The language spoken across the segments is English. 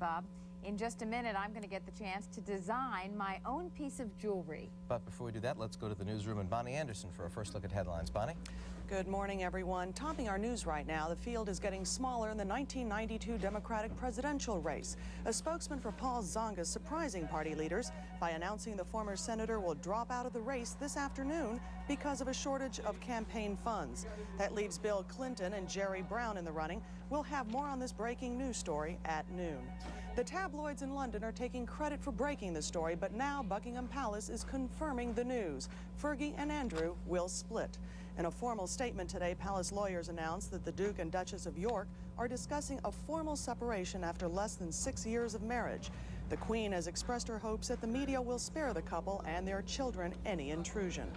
Bob. In just a minute, I'm going to get the chance to design my own piece of jewelry. But before we do that, let's go to the newsroom and Bonnie Anderson for a first look at headlines. Bonnie? Good morning, everyone. Topping our news right now, the field is getting smaller in the 1992 Democratic presidential race. A spokesman for Paul Zonga surprising party leaders by announcing the former senator will drop out of the race this afternoon because of a shortage of campaign funds. That leaves Bill Clinton and Gerri Brown in the running. We'll have more on this breaking news story at noon. The tabloids in London are taking credit for breaking the story, but now Buckingham Palace is confirming the news. Fergie and Andrew will split. In a formal statement today, Palace lawyers announced that the Duke and Duchess of York are discussing a formal separation after less than 6 years of marriage. The Queen has expressed her hopes that the media will spare the couple and their children any intrusion.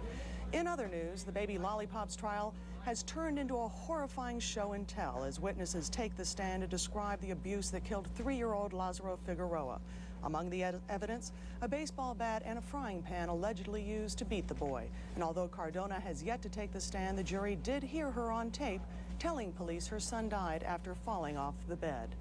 In other news, the baby lollipops trial has turned into a horrifying show and tell as witnesses take the stand to describe the abuse that killed 3-year-old Lazaro Figueroa. Among the evidence, a baseball bat and a frying pan allegedly used to beat the boy. And although Cardona has yet to take the stand, the jury did hear her on tape telling police her son died after falling off the bed.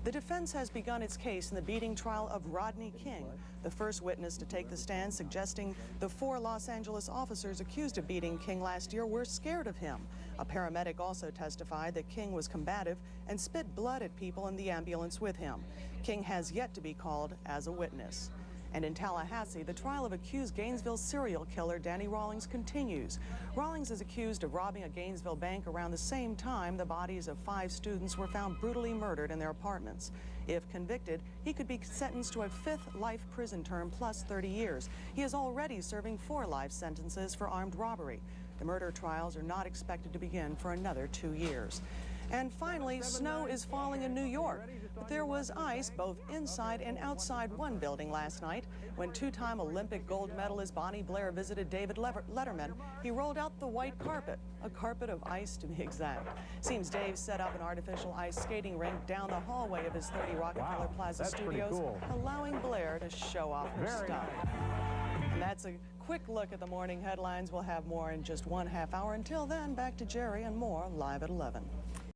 The defense has begun its case in the beating trial of Rodney King, the first witness to take the stand, suggesting the 4 Los Angeles officers accused of beating King last year were scared of him. A paramedic also testified that King was combative and spit blood at people in the ambulance with him. King has yet to be called as a witness. And in Tallahassee, the trial of accused Gainesville serial killer Danny Rawlings continues. Rawlings is accused of robbing a Gainesville bank around the same time the bodies of 5 students were found brutally murdered in their apartments. If convicted, he could be sentenced to a 5th life prison term plus 30 years. He is already serving 4 life sentences for armed robbery. The murder trials are not expected to begin for another 2 years. And finally, snow is falling in New York. But there was ice both inside and outside one building last night. When 2-time Olympic gold medalist Bonnie Blair visited David Letterman, he rolled out the white carpet, a carpet of ice to be exact. Seems Dave set up an artificial ice skating rink down the hallway of his 30 Rockefeller Plaza studios, allowing Blair to show off her stuff. And that's a quick look at the morning headlines. We'll have more in just 1/2 hour. Until then, back to Gerri and more live at 11.